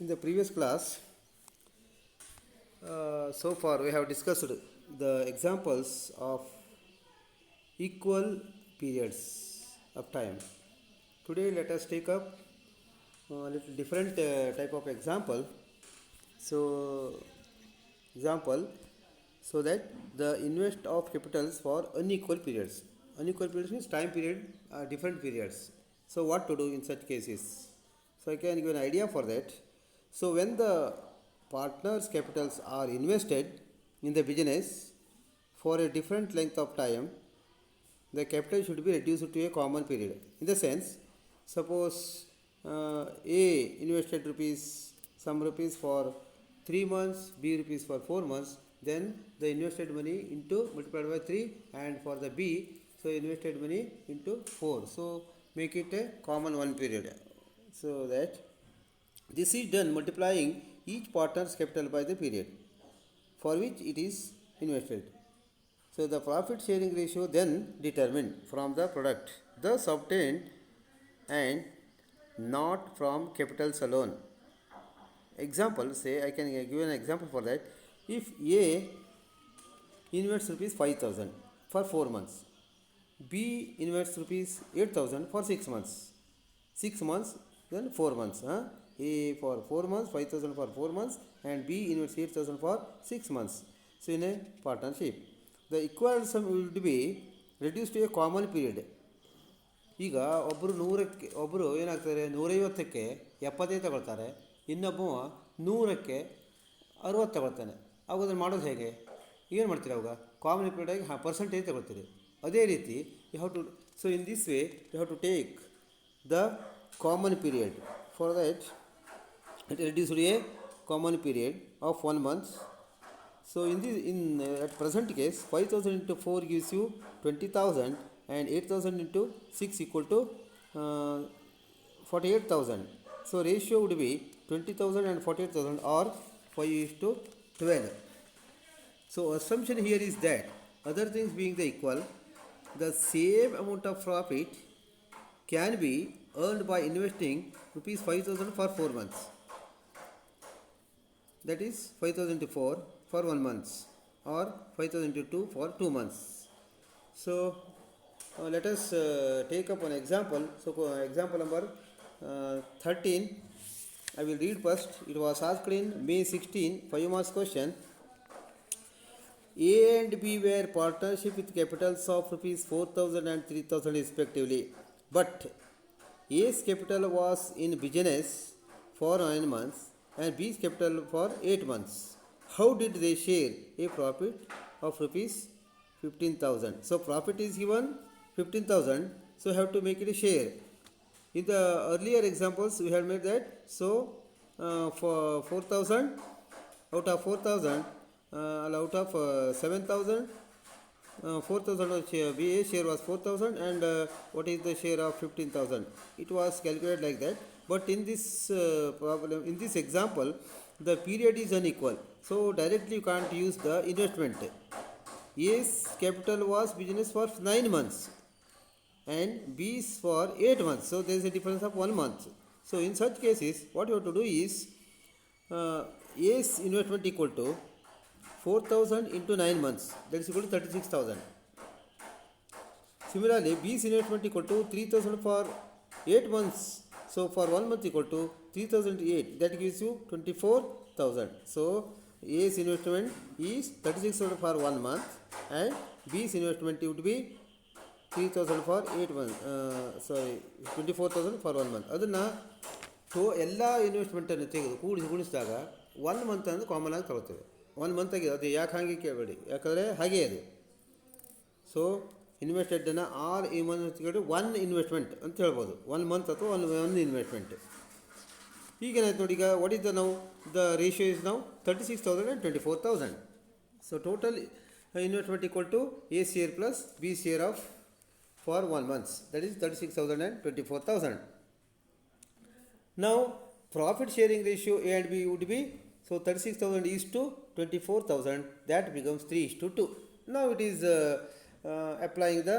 In the previous class, so far we have discussed the examples of equal periods of time. Today, let us take up a little different type of example. So, example, so that the invest of capitals for unequal periods. Unequal periods means time period, different periods. So, what to do in such cases? So, I can give an idea for that. So, when the partners' capitals are invested in the business for a different length of time, the capital should be reduced to a common period. In the sense, suppose A invested some rupees for 3 months, B rupees for 4 months, then the invested money into multiplied by 3, and for the B, so invested money into 4. So make it a common one period. So that this is done multiplying each partner's capital by the period for which it is invested. So the profit sharing ratio then determined from the product thus obtained and not from capitals alone. Example, say I can give an example for that. If A invests rupees 5,000 for 4 months, B invests rupees 8,000 for 6 months. 6 months, then 4 months. A for 4 months, 5,000 for 4 months, and B invests 8,000 for 6 months. So in a partnership, the equal sum will be reduced to a common period. ಈಗ ಒಬ್ಬರು ಏನಾಗ್ತಾರೆ 150ಕ್ಕೆ 75 ತಗೊಳ್ತಾರೆ, ಇನ್ನೊಬ್ಬ 100ಕ್ಕೆ 60 ತಗೊಳ್ತಾನೆ. ಅವಾಗ ಅದನ್ನು ಮಾಡೋದು ಹೇಗೆ? ಏನು ಮಾಡ್ತೀರಿ ಅವಾಗ? ಕಾಮನ್ ಪೀರಿಯಡ್ ಆಗಿ ಪರ್ಸೆಂಟೇಜ್ ತಗೊಳ್ತೀರಿ. ಅದೇ ರೀತಿ you have to, so in this way you have to take the common period. For that it reduced to a common period of 1 month. So at present case, 5,000 into 4 gives you 20,000, and 8,000 into 6 equal to 48,000. So ratio would be 20,000 and 48,000, or 5:12. So assumption here is that other things being the equal, the same amount of profit can be earned by investing rupees 5,000 for 4 months. That is 5,000 into 4 for 1 month, or 5,000 into 2 for 2 months. So let us take up an example. So example number 13, I will read first. It was asked in May 16, 5 marks question. A and B were partnership with capitals of rupees 4,000 and 3,000 respectively, but A's capital was in business for 9 months and B's capital for 8 months. How did they share a profit of rupees 15,000? So profit is given 15,000, so have to make it a share. In the earlier examples we have made that, so for 4,000, out of 4,000, out of 7,000, 4,000 BA share was 4,000, and what is the share of 15,000? It was calculated like that. But in this problem, in this example, the period is unequal, so directly you can't use the investment. A's capital was business for 9 months and B's for 8 months, so there is a difference of 1 month. So in such cases, what you have to do is A's investment equal to 4,000 into 9 months, that is equal to 36,000. Similarly, B's investment equal to 3,000 for 8 months. So for 1 month equal to 3,008, that gives you 24,000. So A's investment is 36,000 for 1 month, and B's investment would be 3,000 for 8 months. 24,000 for 1 month. ಅದನ್ನು ಎಲ್ಲ ಇನ್ವೆಸ್ಟ್ಮೆಂಟನ್ನು ತೆಗೆದು ಗುಣಿಸಿದಾಗ 1 month ಅಂದರೆ common ಆಗಿ ತಗೊಳ್ತೇವೆ. 1 month ಆಗಿದೆ, ಅದು ಯಾಕೆ ಹಾಗೆ ಕೇಳಬೇಡಿ, ಯಾಕಂದರೆ ಹಾಗೆ ಅದು. ಸೊ ಇನ್ವೆಸ್ಟೆಡನ್ನು ಆರ್ ಒನ್ ಇನ್ವೆಸ್ಟ್ಮೆಂಟ್ ಅಂತ ಹೇಳ್ಬೋದು, 1 ಮಂತ್ ಅಥವಾ ಒನ್ ಇನ್ವೆಸ್ಟ್ಮೆಂಟ್. ಈಗೇನಾಯ್ತು ನೋಡಿ, ಈಗ ವಾಟ್ ಇಸ್ ದ ನಾವು ದ ರೇಷಿಯೋ ಇಸ್ ನಾವು 36,000 and 24,000. So total investment equal to A share plus B share of for 1 month, that is 36,000 and 24,000. Now profit sharing ratio A and B would be, so 36,000 is to 24,000, that becomes 3:2. Now it is applying the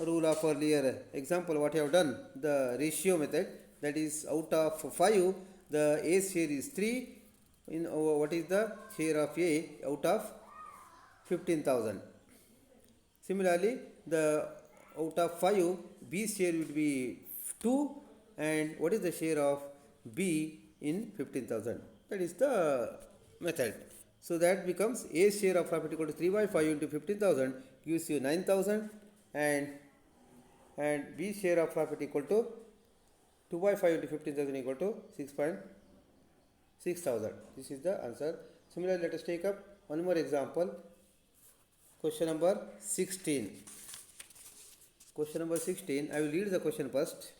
rule of earlier example what you have done, the ratio method, that is out of 5 the A's share is 3. In what is the share of A out of 15,000? Similarly, the out of 5, B's share would be 2, and what is the share of B in 15,000? That is the method. So that becomes A's share of profit equal to 3 by 5 into 15,000 gives you 9,000, and B's share of profit equal to 2 by 5 into 15,000 equal to 6,000. This is the answer. Similarly, let us take up one more example. Question number 16. Question number 16. I will read the question first.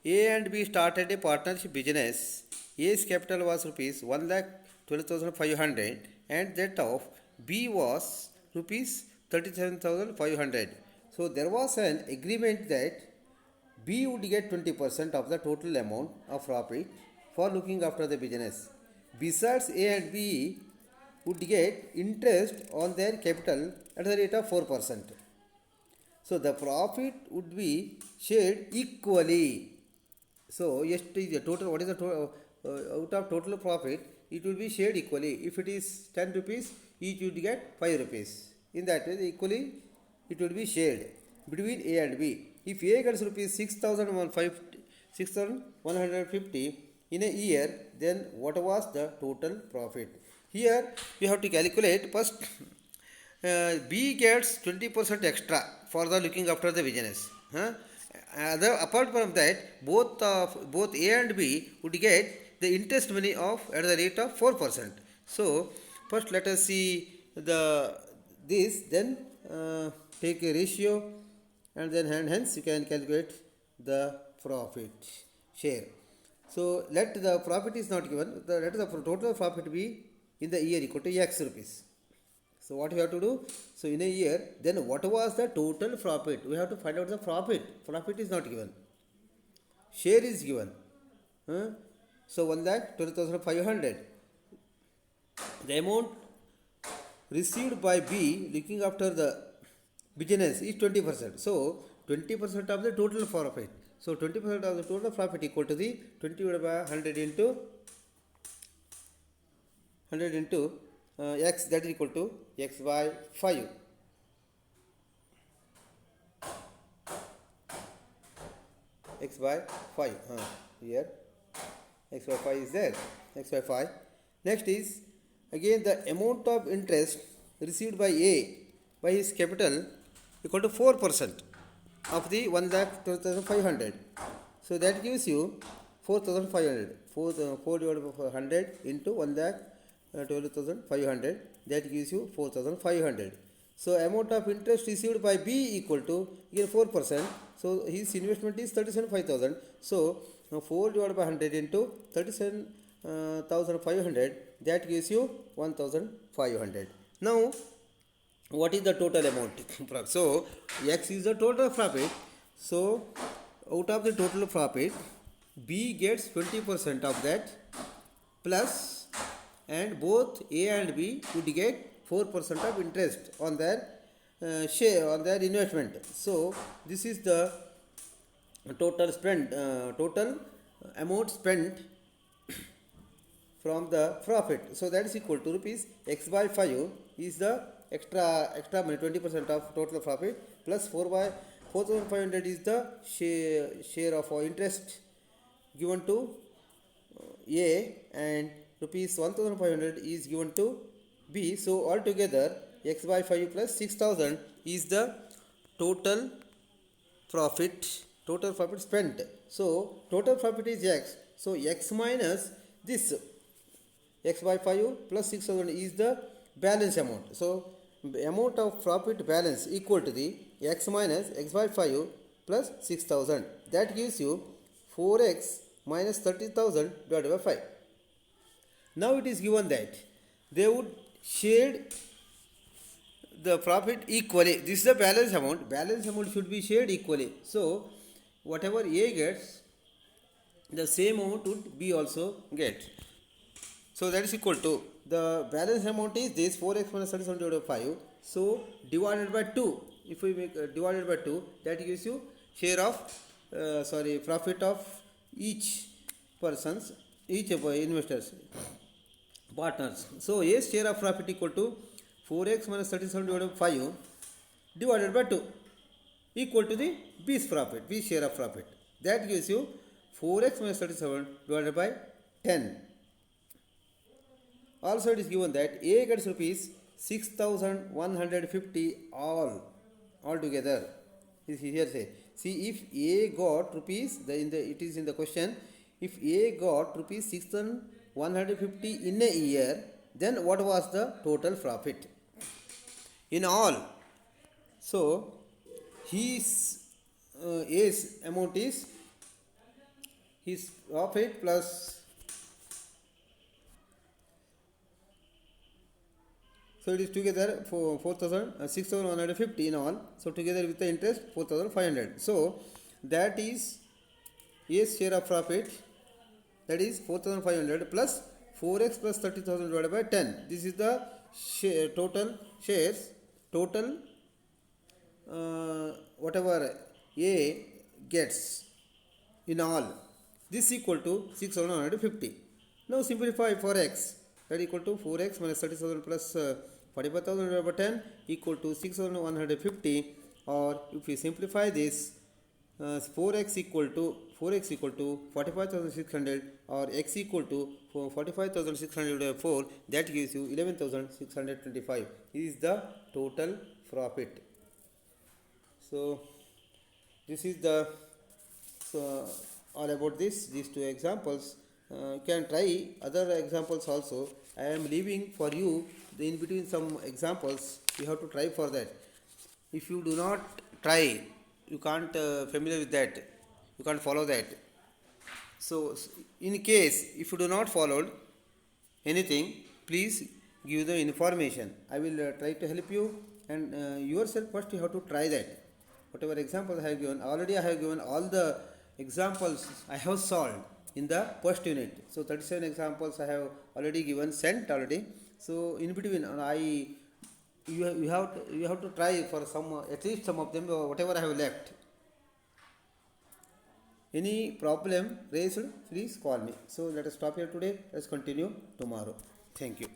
A and B started a partnership business. A's capital was rupees 1,12,500 and that of B was rupees 37,500. So there was an agreement that B would get 20% of the total amount of profit for looking after the business. Besides, A and B would get interest on their capital at the rate of 4%. So the profit would be shared equally. So yes, the total, what is the total, out of total profit, it will be shared equally. If it is 10 rupees, each would get 5 rupees. In that way, equally it will be shared between A and B. If A gets rupees 6,150 in a year, then what was the total profit? Here we have to calculate first. B gets 20% extra for the looking after the business. Apart from that, both A and B would get the interest money of at the rate of 4%. So first let us see this, then take a ratio, and then hence you can calculate the profit share. So let the profit is not given. Let the total profit be in the year equal to X rupees. So what we have to do? So in a year, then what was the total profit? We have to find out the profit. Profit is not given. Share is given. So 1,12,500. The amount received by B looking after the business is 20%. So 20% of the total profit. So 20% of the total profit equal to the 20 divided by 100 into X, that is equal to X by 5. X by 5. Here X by 5 is there. X by 5. Next is again the amount of interest received by A by his capital equal to 4% of the 1,12,500. So that gives you 4,500. 4 divided by 100 into 1,12,500. That gives you 4,500. So amount of interest received by B equal to again 4%. So his investment is 37,500. So 4 divided by 100 into 37,500. That gives you 1,500. Now what is the total amount? So X is the total profit. So out of the total profit, B gets 20% of that plus, and both A and B would get 4% of interest on their share, on their investment. So this is the total amount spent from the profit. So that is equal to rupees X by 5 is the extra money, 20% of total profit, plus 4,500 is the share of interest given to A, and rupees 1,500 is given to B. So altogether X by 5 plus 6,000 is the total profit spent. So total profit is X. So X minus this X by 5 plus 6,000 is the balance amount. So amount of profit balance equal to the X minus X by 5 plus 6,000. That gives you 4X minus 30,000 divided by 5. Now it is given that they would share the profit equally. This is the balance amount. Balance amount should be shared equally. So whatever A gets, the same amount would B also get. So that is equal to, the balance amount is this 4x minus 37 divided by 5. So divided by 2. If we make divided by 2, that gives you share of profit of each person's each of investors, partners. So A's share of profit equal to 4x minus 37 divided by 5 divided by 2 equal to the B's profit, B's share of profit. That gives you 4x minus 37 divided by 10. Also it is given that A gets rupees 6,150 all together. Here say, see if A got rupees, it is in the question, if A got rupees 6,150 in a year, then what was the total profit in all? So his A's amount is his profit plus, so it is together for 6,150 in all. So together with the interest 4,500. So that is A's share of profit, that is 4,500 plus 4x plus 30,000 divided by 10. This is the total shares, total whatever A gets in all. This equal to 6,150. Now simplify for x. That equal to 4x minus 30,000 plus 45,000 divided by 10 equal to 6,150. Or if we simplify this, 4x equal to 45,600, or x equal to 45,600 divided by 4, that gives you 11,625. This is the total profit. So this is the all about these two examples. You can try other examples also. I am leaving for you in between some examples. You have to try for that. If you do not try, you can't familiar with that. You can't follow that. So in case if you do not follow anything, please give the information. I will try to help you, and yourself first you have to try that. Whatever examples I have given, already I have given all the examples I have solved in the first unit. So 37 examples I have already given, sent already. So in between you have to try for some, at least some of them, whatever I have left. Any problem raised, please call me. So let us stop here today. Let's continue tomorrow. Thank you.